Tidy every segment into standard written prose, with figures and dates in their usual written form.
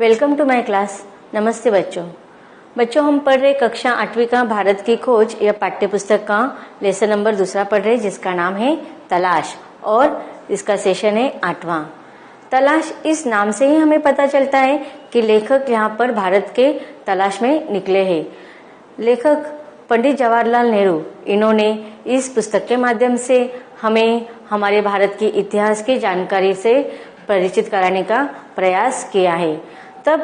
Welcome to my class. नमस्ते बच्चों हम पढ़ रहे कक्षा 8वीं का भारत की खोज या पाठ्य पुस्तक का लेसन नंबर 2 पढ़ रहे, जिसका नाम है तलाश और इसका सेशन है 8वां। तलाश इस नाम से ही हमें पता चलता है कि लेखक यहाँ पर भारत के तलाश में निकले हैं। लेखक पंडित जवाहरलाल नेहरू, इन्होंने इस पुस्तक के माध्यम से हमें हमारे भारत के इतिहास की जानकारी से परिचित कराने का प्रयास किया है। तब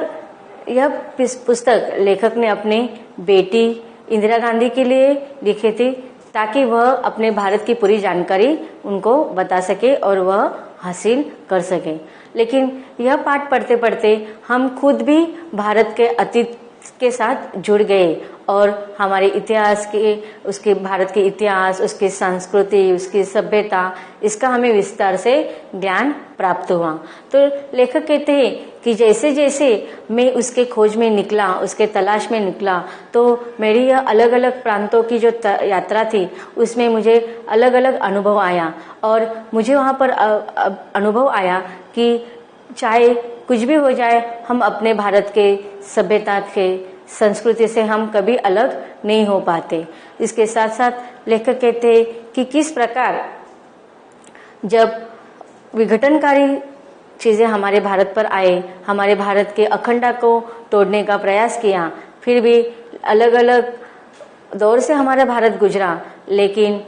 यह पुस्तक लेखक ने अपने बेटी इंदिरा गांधी के लिए लिखी थी, ताकि वह अपने भारत की पूरी जानकारी उनको बता सके और वह हासिल कर सके। लेकिन यह पाठ पढ़ते पढ़ते हम खुद भी भारत के अतीत के साथ जुड़ गए और हमारे इतिहास के, उसके भारत के इतिहास, उसकी संस्कृति, उसकी सभ्यता, इसका हमें विस्तार से ज्ञान प्राप्त हुआ। तो लेखक कहते हैं कि जैसे जैसे मैं उसके खोज में निकला, उसके तलाश में निकला, तो मेरी यह अलग अलग प्रांतों की जो यात्रा थी उसमें मुझे अलग अलग अनुभव आया और मुझे वहाँ पर अनुभव आया कि चाहे कुछ भी हो जाए, हम अपने भारत के सभ्यता के संस्कृति से हम कभी अलग नहीं हो पाते। इसके साथ साथ लेखक कहते हैं कि किस प्रकार जब विघटनकारी चीजें हमारे भारत पर आए, हमारे भारत के अखंडता को तोड़ने का प्रयास किया, फिर भी अलग अलग दौर से हमारा भारत गुजरा, लेकिन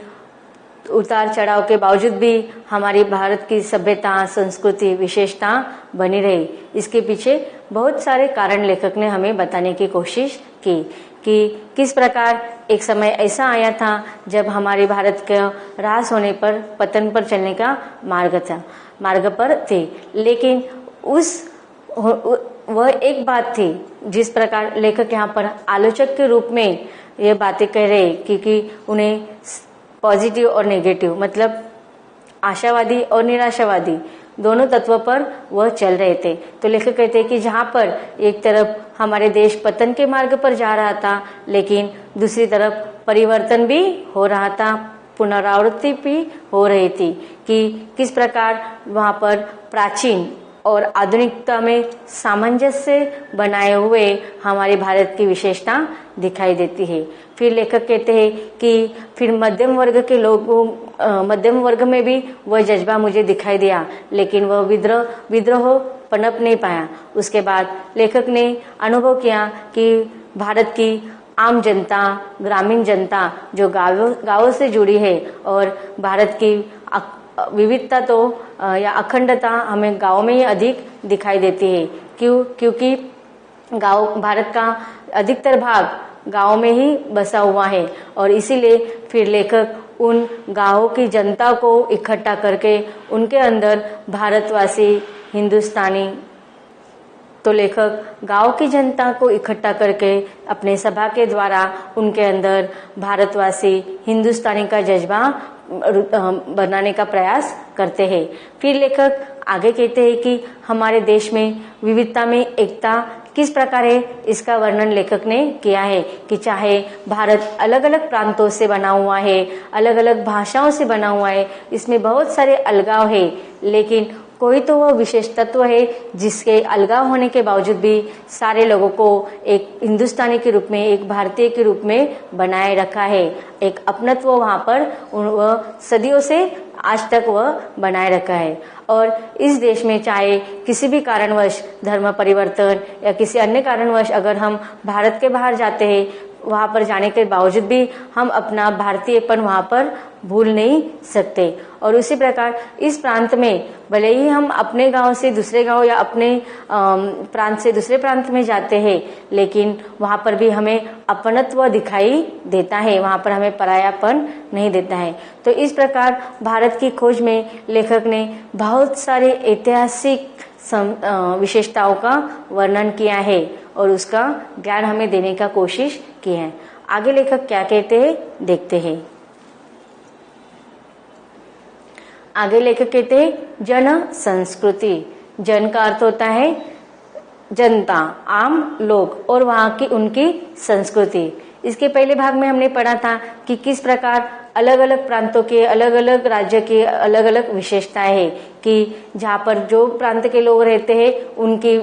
उतार चढ़ाव के बावजूद भी हमारी भारत की सभ्यता, संस्कृति, विशेषता बनी रही। इसके पीछे बहुत सारे कारण लेखक ने हमें बताने की कोशिश की कि किस प्रकार एक समय ऐसा आया था जब हमारे भारत के ह्रास होने पर, पतन पर चलने का मार्ग पर थे। लेकिन वह एक बात थी जिस प्रकार लेखक यहाँ पर आलोचक के रूप में ये बातें कह रहे, क्योंकि उन्हें पॉजिटिव और नेगेटिव, मतलब आशावादी और निराशावादी दोनों तत्वों पर वह चल रहे थे। तो लेखक कहते हैं कि जहाँ पर एक तरफ हमारे देश पतन के मार्ग पर जा रहा था, लेकिन दूसरी तरफ परिवर्तन भी हो रहा था, पुनरावृत्ति भी हो रही थी कि किस प्रकार वहाँ पर प्राचीन और आधुनिकता में सामंजस्य बनाए हुए हमारे भारत की विशेषता दिखाई देती है। फिर लेखक कहते हैं कि फिर मध्यम वर्ग के लोगों, मध्यम वर्ग में भी वह जज्बा मुझे दिखाई दिया, लेकिन वह विद्रोह पनप नहीं पाया। उसके बाद लेखक ने अनुभव किया कि भारत की आम जनता, ग्रामीण जनता जो गांवों से जुड़ी है और भारत की विविधता तो या अखंडता हमें गांव में ही अधिक दिखाई देती है। क्योंकि भारत का अधिकतर भाग गांव में ही बसा हुआ है और इसीलिए फिर लेखक उन गांवों की जनता को इकट्ठा करके उनके अंदर भारतवासी, हिंदुस्तानी, तो लेखक गांव की जनता को इकट्ठा करके अपने सभा के द्वारा उनके अंदर भारतवासी, हिंदुस्तानी का जज्बा बनाने का प्रयास करते हैं। फिर लेखक आगे कहते हैं कि हमारे देश में विविधता में एकता किस प्रकार है, इसका वर्णन लेखक ने किया है कि चाहे भारत अलग अलग प्रांतों से बना हुआ है, अलग अलग भाषाओं से बना हुआ है, इसमें बहुत सारे अलगाव है, लेकिन कोई तो वह विशेष तत्व है जिसके अलगाव होने के बावजूद भी सारे लोगों को एक हिंदुस्तानी के रूप में, एक भारतीय के रूप में बनाए रखा है। एक अपनत्व वहाँ पर वह सदियों से आज तक वह बनाए रखा है। और इस देश में चाहे किसी भी कारणवश धर्म परिवर्तन या किसी अन्य कारणवश अगर हम भारत के बाहर जाते हैं, वहाँ पर जाने के बावजूद भी हम अपना भारतीयपन वहाँ पर भूल नहीं सकते। और उसी प्रकार इस प्रांत में भले ही हम अपने गांव से दूसरे गांव या अपने प्रांत से दूसरे प्रांत में जाते हैं, लेकिन वहाँ पर भी हमें अपनत्व दिखाई देता है, वहाँ पर हमें परायापन नहीं देता है। तो इस प्रकार भारत की खोज में लेखक ने बहुत सारे ऐतिहासिक विशेषताओं का वर्णन किया है और उसका ज्ञान हमें देने का कोशिश की है। आगे लेखक क्या कहते हैं देखते हैं। आगे लेखक कहते हैं जन संस्कृति। जन का अर्थ होता है जनता, आम लोग, और वहाँ की उनकी संस्कृति। इसके पहले भाग में हमने पढ़ा था कि किस प्रकार अलग अलग प्रांतों के, अलग अलग राज्य की अलग अलग विशेषताएं है कि जहाँ पर जो प्रांत के लोग रहते हैं उनकी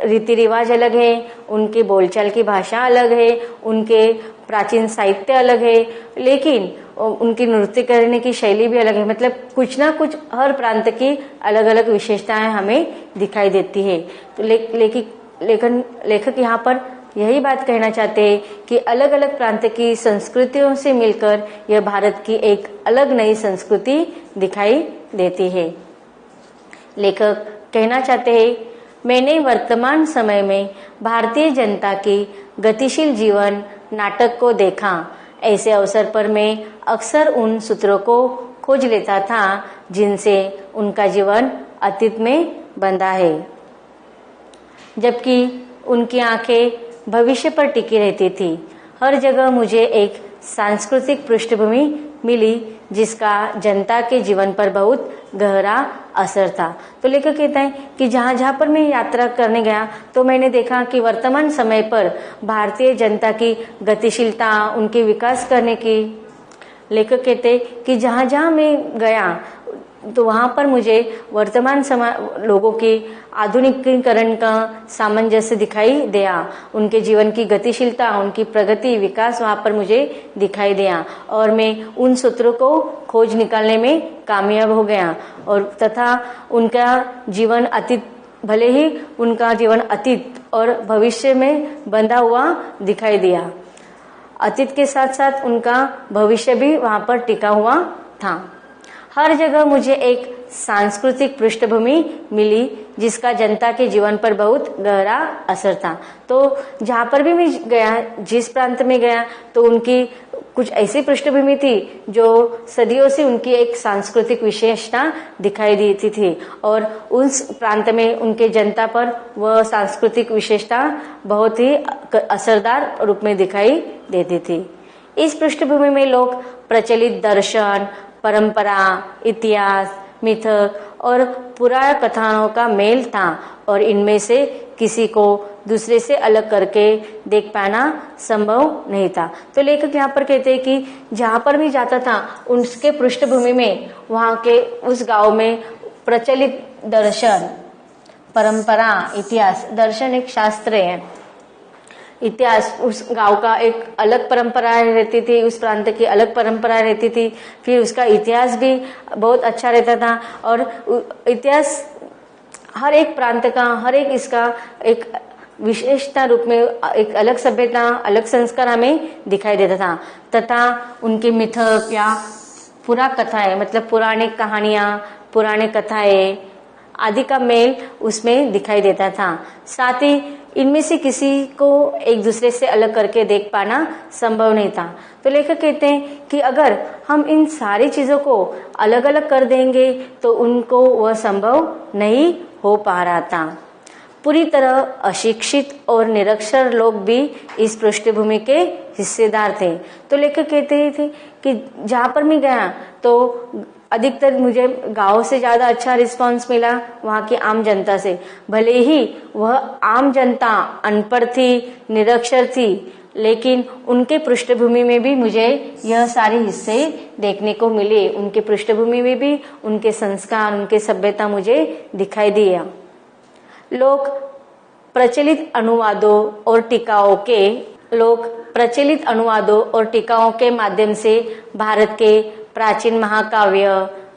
रीति रिवाज अलग है, उनकी बोलचाल की भाषा अलग है, उनके प्राचीन साहित्य अलग है, लेकिन उनकी नृत्य करने की शैली भी अलग है। मतलब कुछ ना कुछ हर प्रांत की अलग अलग विशेषताएं हमें दिखाई देती है। तो लेखक यहाँ पर यही बात कहना चाहते हैं कि अलग अलग प्रांत की संस्कृतियों से मिलकर यह भारत की एक अलग नई संस्कृति दिखाई देती है। लेखक कहना चाहते हैं, मैंने वर्तमान समय में भारतीय जनता की गतिशील जीवन नाटक को देखा। ऐसे अवसर पर मैं अक्सर उन सूत्रों को खोज लेता था जिनसे उनका जीवन अतीत में बंधा है, जबकि उनकी आंखें भविष्य पर टिकी रहती थी। हर जगह मुझे एक सांस्कृतिक पृष्ठभूमि मिली जिसका जनता के जीवन पर बहुत गहरा असर था। तो लेखक कहता है कि जहां जहां पर मैं यात्रा करने गया तो मैंने देखा कि वर्तमान समय पर भारतीय जनता की गतिशीलता, उनके विकास करने की, लेखक कहते कि जहां जहां मैं गया तो वहां पर मुझे वर्तमान समय लोगों की आधुनिकीकरण का सामंजस्य दिखाई दिया। उनके जीवन की गतिशीलता, उनकी प्रगति, विकास वहां पर मुझे दिखाई दिया और मैं उन सूत्रों को खोज निकालने में कामयाब हो गया। और तथा उनका जीवन अतीत, भले ही उनका जीवन अतीत और भविष्य में बंधा हुआ दिखाई दिया, अतीत के साथ साथ उनका भविष्य भी वहां पर टिका हुआ था। हर जगह मुझे एक सांस्कृतिक पृष्ठभूमि मिली जिसका जनता के जीवन पर बहुत गहरा असर था। तो जहां पर भी मैं गया, जिस प्रांत में गया, तो उनकी कुछ ऐसी पृष्ठभूमि थी जो सदियों से उनकी एक सांस्कृतिक विशेषता दिखाई देती थी और उस प्रांत में उनके जनता पर वह सांस्कृतिक विशेषता बहुत ही असरदार रूप में दिखाई देती थी। इस पृष्ठभूमि में लोग प्रचलित दर्शन, परंपरा, इतिहास, मिथक और पुराण कथाओं का मेल था और इनमें से किसी को दूसरे से अलग करके देख पाना संभव नहीं था। तो लेखक यहाँ पर कहते हैं कि जहां पर भी जाता था उसके पृष्ठभूमि में, वहां के उस गांव में प्रचलित दर्शन, परंपरा, इतिहास, दर्शन एक शास्त्र है, इतिहास उस गांव का एक अलग परंपरा रहती थी, उस प्रांत की अलग परंपरा रहती थी, फिर उसका इतिहास भी बहुत अच्छा रहता था और इतिहास हर एक प्रांत का, हर एक इसका एक विशेषता रूप में एक अलग सभ्यता, अलग संस्कार हमें दिखाई देता था। तथा उनके मिथक या पुरा कथाएं, मतलब पुराने कहानियां, पुराने कथाएं आदि का मेल उसमें दिखाई देता था। साथ ही इनमें से किसी को एक दूसरे से अलग करके देख पाना संभव नहीं था। तो लेखक कहते हैं कि अगर हम इन सारी चीजों को अलग अलग कर देंगे तो उनको वह संभव नहीं हो पा रहा था। पूरी तरह अशिक्षित और निरक्षर लोग भी इस पृष्ठभूमि के हिस्सेदार थे। तो लेखक कहते थे कि जहां पर मैं गया तो अधिकतर मुझे गांव से ज्यादा अच्छा रिस्पांस मिला वहां की आम जनता से। भले ही वह आम जनता अनपढ़ थी, निरक्षर थी, लेकिन उनके पृष्ठभूमि में भी मुझे यह सारे हिस्से देखने को मिले। उनके पृष्ठभूमि में भी उनके संस्कार, उनके सभ्यता मुझे दिखाई दिया। लोग प्रचलित अनुवादों और टीकाओं के माध्यम से भारत के प्राचीन महाकाव्य,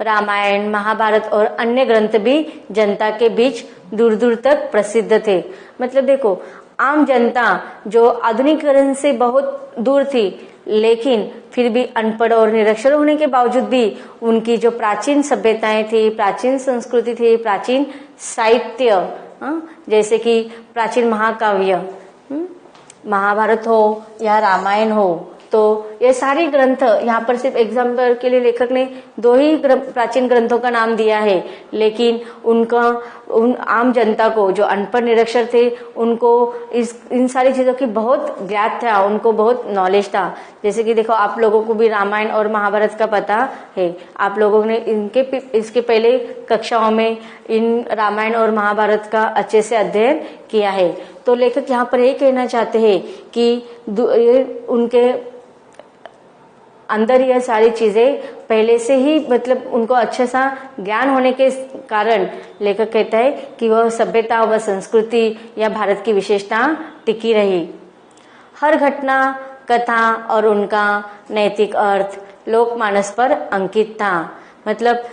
रामायण, महाभारत और अन्य ग्रंथ भी जनता के बीच दूर दूर तक प्रसिद्ध थे। मतलब देखो, आम जनता जो आधुनिकीकरण से बहुत दूर थी, लेकिन फिर भी अनपढ़ और निरक्षर होने के बावजूद भी उनकी जो प्राचीन सभ्यताएं थी, प्राचीन संस्कृति थी, प्राचीन साहित्य, जैसे कि प्राचीन महाकाव्य, महाभारत हो या रामायण हो, तो ये सारे ग्रंथ, यहाँ पर सिर्फ एग्जाम्पल के लिए लेखक ने 2 ही प्राचीन ग्रंथों का नाम दिया है, लेकिन उन आम जनता को जो अनपढ़ निरक्षर थे उनको इन सारी चीजों की बहुत ज्ञात था, उनको बहुत नॉलेज था। जैसे कि देखो, आप लोगों को भी रामायण और महाभारत का पता है, आप लोगों ने इसके पहले कक्षाओं में इन रामायण और महाभारत का अच्छे से अध्ययन किया है। तो लेखक यहाँ पर ये कहना चाहते हैं कि उनके अंदर यह सारी चीजें पहले से ही मतलब उनको अच्छा सा ज्ञान होने के कारण लेखक कहता है कि वह सभ्यता व संस्कृति या भारत की विशेषता टिकी रही। हर घटना, कथा और उनका नैतिक अर्थ लोकमानस पर अंकित था। मतलब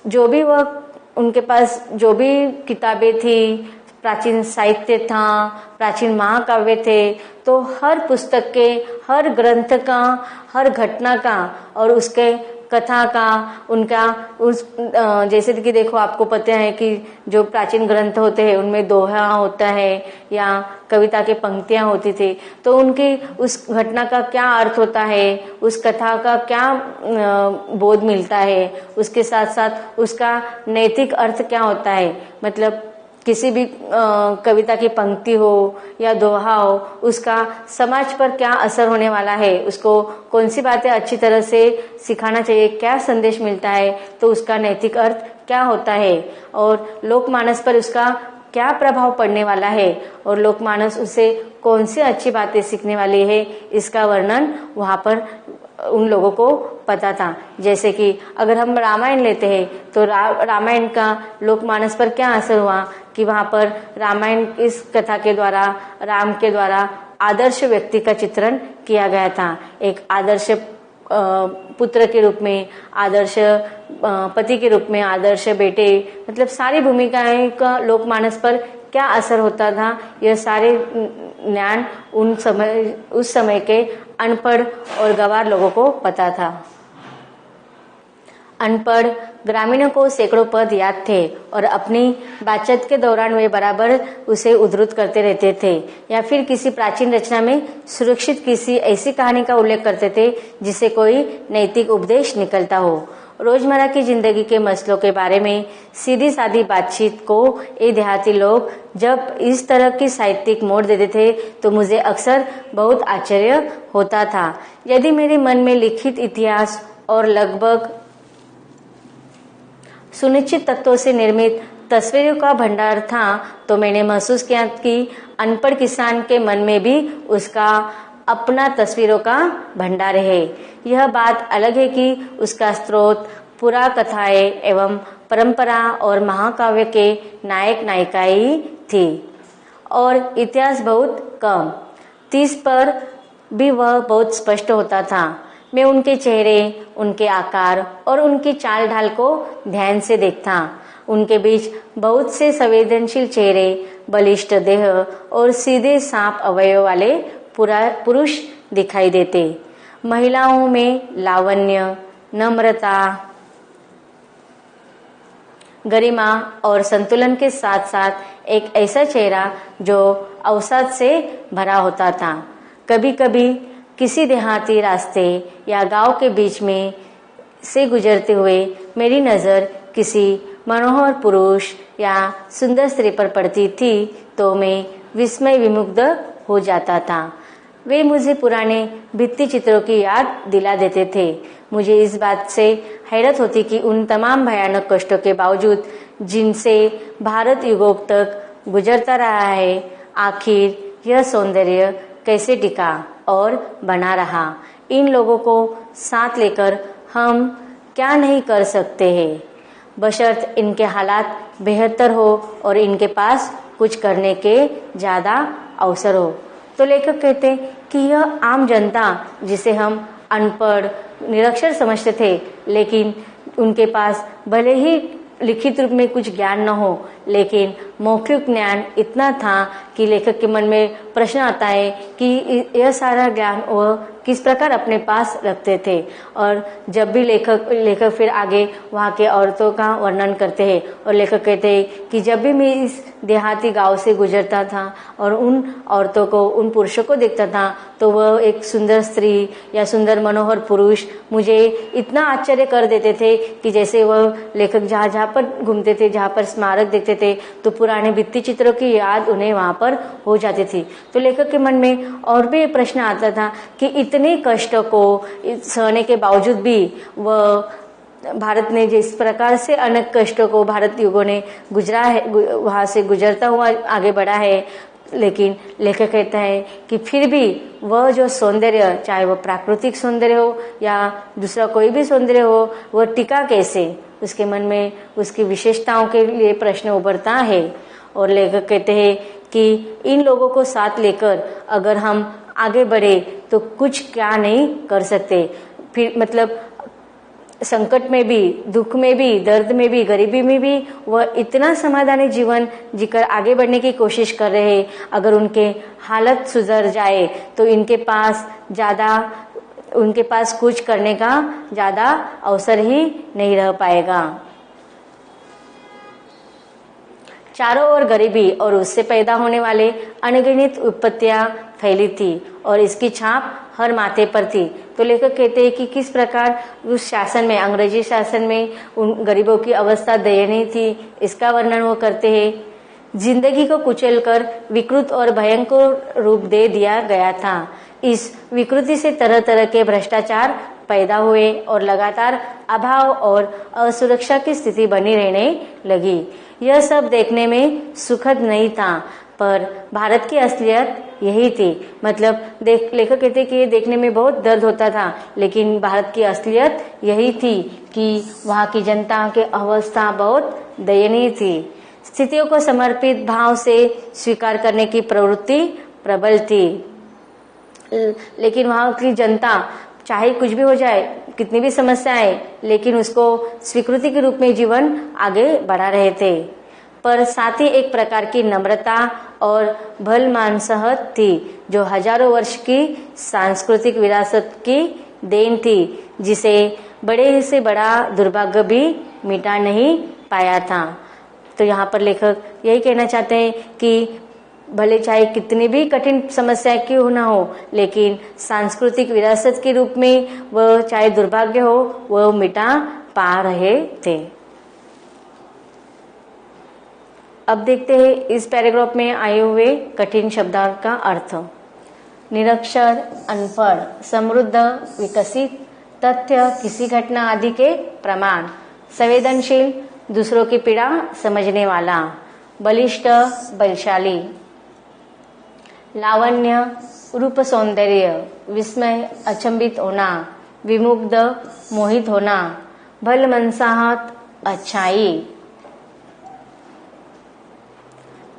जो भी वह उनके पास जो भी किताबें थी, प्राचीन साहित्य था, प्राचीन महाकाव्य थे, तो हर पुस्तक के, हर ग्रंथ का, हर घटना का और उसके कथा का, उनका उस जैसे कि देखो आपको पता है कि जो प्राचीन ग्रंथ होते हैं उनमें दोहा होता है या कविता की पंक्तियां होती थी, तो उनकी उस घटना का क्या अर्थ होता है, उस कथा का क्या बोध मिलता है, उसके साथ साथ उसका नैतिक अर्थ क्या होता है। मतलब किसी भी कविता की पंक्ति हो या दोहा हो, उसका समाज पर क्या असर होने वाला है, उसको कौन सी बातें अच्छी तरह से सिखाना चाहिए, क्या संदेश मिलता है, तो उसका नैतिक अर्थ क्या होता है और लोकमानस पर उसका क्या प्रभाव पड़ने वाला है और लोकमानस उसे कौन सी अच्छी बातें सीखने वाली है, इसका वर्णन वहां पर उन लोगों को पता था। जैसे कि अगर हम रामायण लेते हैं तो रामायण का लोकमानस पर क्या असर हुआ कि वहां पर रामायण इस कथा के द्वारा, राम के द्वारा आदर्श व्यक्ति का चित्रण किया गया था। एक आदर्श पुत्र के रूप में, आदर्श पति के रूप में, आदर्श बेटे, मतलब सारी भूमिकाएं का लोकमानस पर क्या असर होता था, यह सारे ज्ञान उस समय के अनपढ़ और गंवार लोगों को पता था। अनपढ़ ग्रामीणों को सैकड़ों पद याद थे और अपनी बातचीत के दौरान वे बराबर उसे उद्धृत करते रहते थे या फिर किसी प्राचीन रचना में सुरक्षित किसी ऐसी कहानी का उल्लेख करते थे जिसे कोई नैतिक उपदेश निकलता हो। रोजमर्रा की जिंदगी के मसलों के बारे में सीधी सादी बातचीत को ये देहाती लोग जब इस तरह की साहित्यिक मोड़ देते थे तो मुझे अक्सर बहुत आश्चर्य होता था। यदि मेरे मन में लिखित इतिहास और लगभग सुनिश्चित तत्वों से निर्मित तस्वीरों का भंडार था तो मैंने महसूस किया कि अनपढ़ किसान के मन में भी उसका अपना तस्वीरों का भंडार है। यह बात अलग है कि उसका स्रोत पुरा कथाएं एवं परंपरा और महाकाव्य के नायक नायिकाएं थी और इतिहास बहुत कम। 30 पर भी वह बहुत स्पष्ट होता था। मैं उनके चेहरे, उनके आकार और उनकी चाल ढाल को ध्यान से देखता। उनके बीच बहुत से संवेदनशील चेहरे, बलिष्ठ देह और सीधे सांप अवयव वाले पुरुष दिखाई देते। महिलाओं में लावण्य, नम्रता, गरिमा और संतुलन के साथ साथ एक ऐसा चेहरा जो अवसाद से भरा होता था। कभी कभी किसी देहाती रास्ते या गांव के बीच में से गुजरते हुए मेरी नजर किसी मनोहर पुरुष या सुंदर स्त्री पर पड़ती थी तो मैं विस्मय विमुग्ध हो जाता था। वे मुझे पुराने भित्ति चित्रों की याद दिला देते थे। मुझे इस बात से हैरत होती कि उन तमाम भयानक कष्टों के बावजूद जिनसे भारत युगों तक गुजरता रहा है, आखिर यह सौंदर्य कैसे टिका और बना रहा। इन लोगों को साथ लेकर हम क्या नहीं कर सकते हैं, बशर्त इनके हालात बेहतर हो और इनके पास कुछ करने के ज्यादा अवसर हो। तो लेखक कहते हैं कि यह आम जनता जिसे हम अनपढ़, निरक्षर समझते थे, लेकिन उनके पास भले ही लिखित रूप में कुछ ज्ञान न हो, लेकिन मौखिक ज्ञान इतना था कि लेखक के मन में प्रश्न आता है कि यह सारा ज्ञान वह किस प्रकार अपने पास रखते थे। और जब भी लेखक फिर आगे वहाँ के औरतों का वर्णन करते हैं और लेखक कहते हैं कि जब भी मैं इस देहाती गांव से गुजरता था और उन औरतों को, उन पुरुषों को देखता था तो वह एक सुंदर स्त्री या सुंदर मनोहर पुरुष मुझे इतना आश्चर्य कर देते थे कि जैसे वह लेखक जहाँ जहाँ पर घूमते थे, जहाँ पर स्मारक देखते थे तो पुराने भित्ति चित्रों की याद उन्हें वहां पर हो जाती थी। तो लेखक के मन में और भी प्रश्न आता था कि इतने कष्टों को सहने के बावजूद भी वह भारत ने जिस प्रकार से अनेक कष्टों को भारत युगों ने गुजरा है, वहां से गुजरता हुआ आगे बढ़ा है, लेकिन लेखक कहता है कि फिर भी वह जो सौंदर्य, चाहे वह प्राकृतिक सौंदर्य हो या दूसरा कोई भी सौंदर्य हो, वह टिका कैसे, उसके मन में उसकी विशेषताओं के लिए प्रश्न उभरता है। और लेखक कहते हैं कि इन लोगों को साथ लेकर अगर हम आगे बढ़े तो कुछ क्या नहीं कर सकते। फिर मतलब संकट में भी, दुख में भी, दर्द में भी, गरीबी में भी वह इतना समाधानी जीवन जीकर आगे बढ़ने की कोशिश कर रहे हैं। अगर उनके हालत सुधर जाए तो उनके पास कुछ करने का ज्यादा अवसर ही नहीं रह पाएगा। चारों ओर गरीबी और उससे पैदा होने वाले अनगिनत उत्पत्तियां फैली थी और इसकी छाप हर माथे पर थी। तो लेखक कहते हैं कि किस प्रकार उस शासन में, अंग्रेजी शासन में उन गरीबों की अवस्था दयनीय थी, इसका वर्णन वो करते हैं। जिंदगी को कुचलकर विकृत और भयंकर रूप दे दिया गया था। इस विकृति से तरह तरह के भ्रष्टाचार पैदा हुए और लगातार अभाव और असुरक्षा की स्थिति बनी रहने लगी। यह सब देखने में सुखद नहीं था, पर भारत की असलियत यही थी। मतलब लेखक कहते कि ये देखने में बहुत दर्द होता था, लेकिन भारत की असलियत यही थी कि वहाँ की जनता की अवस्था बहुत दयनीय थी। स्थितियों को समर्पित भाव से स्वीकार करने की प्रवृत्ति प्रबल थी, लेकिन वहाँ की जनता चाहे कुछ भी हो जाए, कितनी भी समस्याएं, लेकिन उसको स्वीकृति के रूप में जीवन आगे बढ़ा रहे थे। पर साथ ही एक प्रकार की नम्रता और भलमानसहत थी जो हजारों वर्ष की सांस्कृतिक विरासत की देन थी, जिसे बड़े से बड़ा दुर्भाग्य भी मिटा नहीं पाया था। तो यहाँ पर लेखक यही कहना चाहते हैं कि भले चाहे कितनी भी कठिन समस्या क्यों ना हो, लेकिन सांस्कृतिक विरासत के रूप में वह चाहे दुर्भाग्य हो, वह मिटा पा रहे थे। अब देखते हैं इस पैराग्राफ में आए हुए कठिन शब्दार्थ का अर्थ। निरक्षर, अनपढ़, समृद्ध, विकसित, तथ्य, किसी घटना आदि के प्रमाण, संवेदनशील, दूसरों की पीड़ा समझने वाला, बलिष्ठ, बलशाली, लावण्य, रूप सौंदर्य, विस्मय, अचंभित होना, विमुग्ध, मोहित होना, भलमनसाहत, अच्छाई।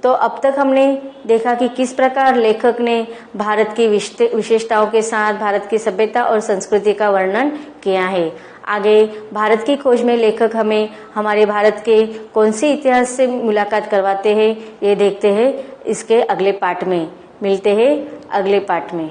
तो अब तक हमने देखा कि किस प्रकार लेखक ने भारत की विशेषताओं के साथ भारत की सभ्यता और संस्कृति का वर्णन किया है। आगे भारत की खोज में लेखक हमें हमारे भारत के कौन सी इतिहास से मुलाकात करवाते हैं, ये देखते हैं इसके अगले पाठ में। मिलते हैं अगले पाठ में।